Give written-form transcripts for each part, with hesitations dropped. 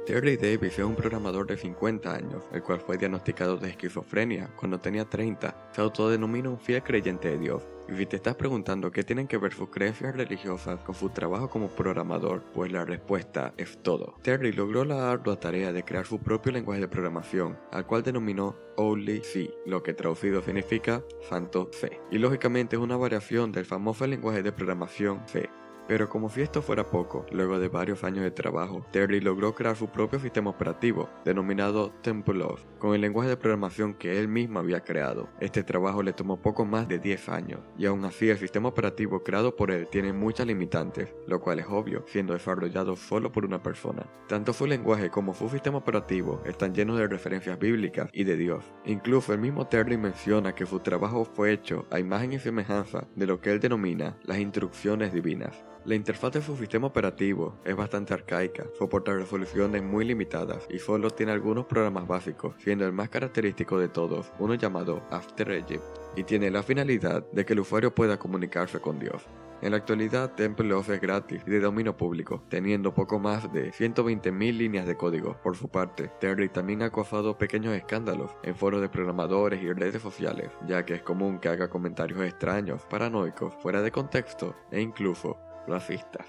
Terry Davis es un programador de 50 años, el cual fue diagnosticado de esquizofrenia cuando tenía 30. Se autodenomina un fiel creyente de Dios. Y si te estás preguntando qué tienen que ver sus creencias religiosas con su trabajo como programador, pues la respuesta es todo. Terry logró la ardua tarea de crear su propio lenguaje de programación, al cual denominó Holy C, lo que traducido significa Santo C. Y lógicamente es una variación del famoso lenguaje de programación C. Pero como si esto fuera poco, luego de varios años de trabajo, Terry logró crear su propio sistema operativo, denominado Templeof, con el lenguaje de programación que él mismo había creado. Este trabajo le tomó poco más de 10 años, y aún así el sistema operativo creado por él tiene muchas limitantes, lo cual es obvio, siendo desarrollado solo por una persona. Tanto su lenguaje como su sistema operativo están llenos de referencias bíblicas y de Dios. Incluso el mismo Terry menciona que su trabajo fue hecho a imagen y semejanza de lo que él denomina las instrucciones divinas. La interfaz de su sistema operativo es bastante arcaica, soporta resoluciones muy limitadas y solo tiene algunos programas básicos, siendo el más característico de todos uno llamado After Egypt, y tiene la finalidad de que el usuario pueda comunicarse con Dios. En la actualidad, Templeof es gratis y de dominio público, teniendo poco más de 120.000 líneas de código. Por su parte, Terry también ha causado pequeños escándalos en foros de programadores y redes sociales, ya que es común que haga comentarios extraños, paranoicos, fuera de contexto e incluso racistas.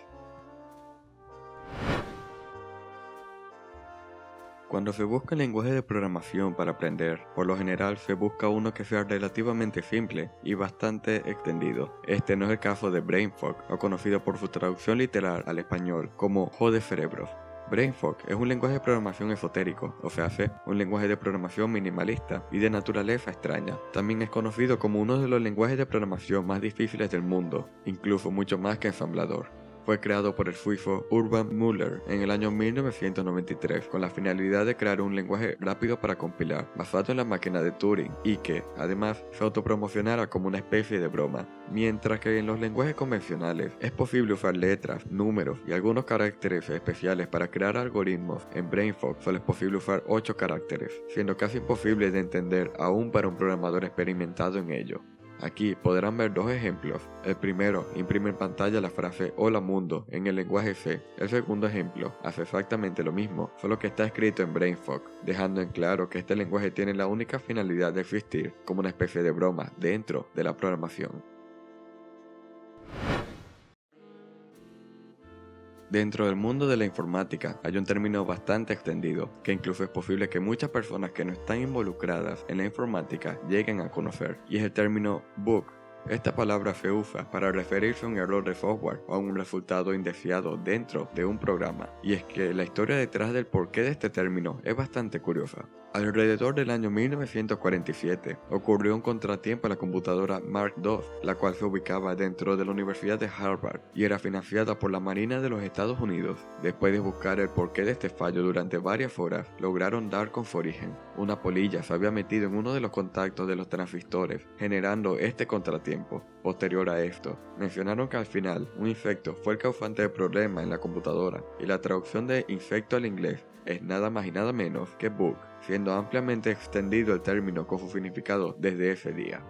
Cuando se busca el lenguaje de programación para aprender, por lo general se busca uno que sea relativamente simple y bastante extendido. Este no es el caso de BrainFuck, o conocido por su traducción literal al español como Jode Cerebros. BrainFuck es un lenguaje de programación esotérico, o sea, un lenguaje de programación minimalista y de naturaleza extraña. También es conocido como uno de los lenguajes de programación más difíciles del mundo, incluso mucho más que ensamblador. Fue creado por el suizo Urban Müller en el año 1993 con la finalidad de crear un lenguaje rápido para compilar, basado en la máquina de Turing, y que, además, se autopromocionara como una especie de broma. Mientras que en los lenguajes convencionales es posible usar letras, números y algunos caracteres especiales para crear algoritmos, en BrainFuck solo es posible usar 8 caracteres, siendo casi imposible de entender aún para un programador experimentado en ello. Aquí podrán ver dos ejemplos. El primero imprime en pantalla la frase Hola mundo en el lenguaje C. El segundo ejemplo hace exactamente lo mismo, solo que está escrito en BrainFuck, dejando en claro que este lenguaje tiene la única finalidad de existir como una especie de broma dentro de la programación. Dentro del mundo de la informática hay un término bastante extendido, que incluso es posible que muchas personas que no están involucradas en la informática lleguen a conocer, y es el término bug. Esta palabra se usa para referirse a un error de software o a un resultado indeseado dentro de un programa, y es que la historia detrás del porqué de este término es bastante curiosa. Alrededor del año 1947 ocurrió un contratiempo en la computadora Mark II, la cual se ubicaba dentro de la Universidad de Harvard y era financiada por la Marina de los Estados Unidos. Después de buscar el porqué de este fallo durante varias horas, lograron dar con su origen. Una polilla se había metido en uno de los contactos de los transistores, generando este contratiempo. Posterior a esto, mencionaron que al final un insecto fue el causante del problema en la computadora, y la traducción de insecto al inglés es nada más y nada menos que bug, siendo ampliamente extendido el término con su significado desde ese día.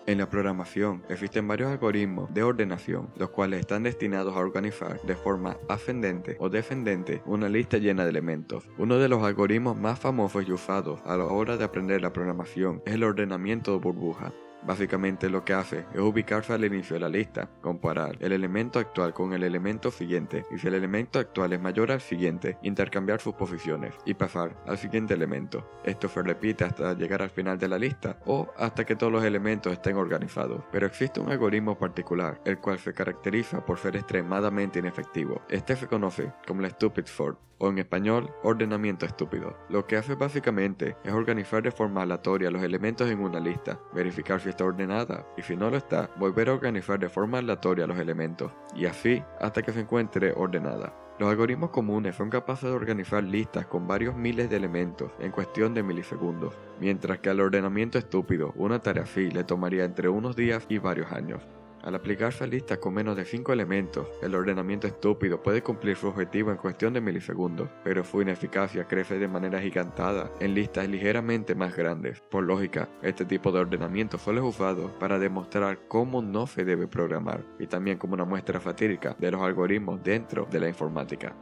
En la programación existen varios algoritmos de ordenación, los cuales están destinados a organizar de forma ascendente o descendente una lista llena de elementos. Uno de los algoritmos más famosos y usados a la hora de aprender la programación es el ordenamiento de burbuja. Básicamente lo que hace es ubicarse al inicio de la lista, comparar el elemento actual con el elemento siguiente, y si el elemento actual es mayor al siguiente, intercambiar sus posiciones y pasar al siguiente elemento. Esto se repite hasta llegar al final de la lista o hasta que todos los elementos estén organizados. Pero existe un algoritmo particular, el cual se caracteriza por ser extremadamente inefectivo. Este se conoce como la Stupid Sort, o en español, ordenamiento estúpido. Lo que hace básicamente es organizar de forma aleatoria los elementos en una lista, verificar si está ordenada, y si no lo está, volver a organizar de forma aleatoria los elementos, y así hasta que se encuentre ordenada. Los algoritmos comunes son capaces de organizar listas con varios miles de elementos en cuestión de milisegundos, mientras que al ordenamiento estúpido una tarea así le tomaría entre unos días y varios años. Al aplicarse a listas con menos de 5 elementos, el ordenamiento estúpido puede cumplir su objetivo en cuestión de milisegundos, pero su ineficacia crece de manera gigantada en listas ligeramente más grandes. Por lógica, este tipo de ordenamiento solo es usado para demostrar cómo no se debe programar, y también como una muestra fatídica de los algoritmos dentro de la informática.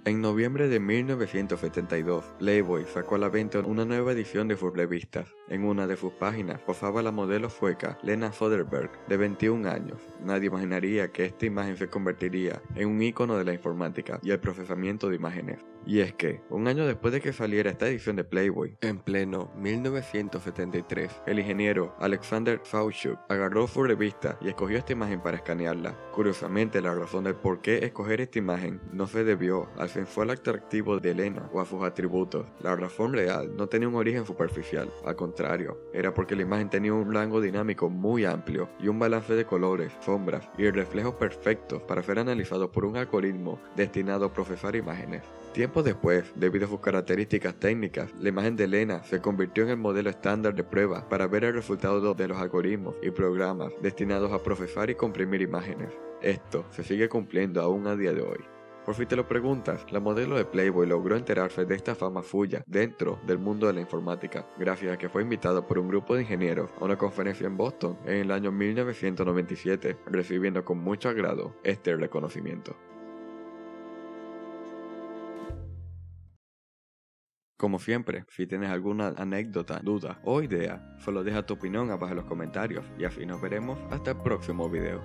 En noviembre de 1972, Playboy sacó a la venta una nueva edición de sus revistas. En una de sus páginas posaba la modelo sueca Lena Söderberg, de 21 años. Nadie imaginaría que esta imagen se convertiría en un ícono de la informática y el procesamiento de imágenes. Y es que, un año después de que saliera esta edición de Playboy, en pleno 1973, el ingeniero Alexander Fauchuk agarró su revista y escogió esta imagen para escanearla. Curiosamente, la razón del por qué escoger esta imagen no se debió al sensual atractivo de Lena o a sus atributos. La razón real no tenía un origen superficial, al contrario, era porque la imagen tenía un rango dinámico muy amplio y un balance de colores, sombras y reflejos perfectos para ser analizado por un algoritmo destinado a procesar imágenes. Tiempo después, debido a sus características técnicas, la imagen de Lena se convirtió en el modelo estándar de prueba para ver el resultado de los algoritmos y programas destinados a procesar y comprimir imágenes. Esto se sigue cumpliendo aún a día de hoy. Por si te lo preguntas, la modelo de Playboy logró enterarse de esta fama suya dentro del mundo de la informática, gracias a que fue invitada por un grupo de ingenieros a una conferencia en Boston en el año 1997, recibiendo con mucho agrado este reconocimiento. Como siempre, si tienes alguna anécdota, duda o idea, solo deja tu opinión abajo en los comentarios y así nos veremos hasta el próximo video.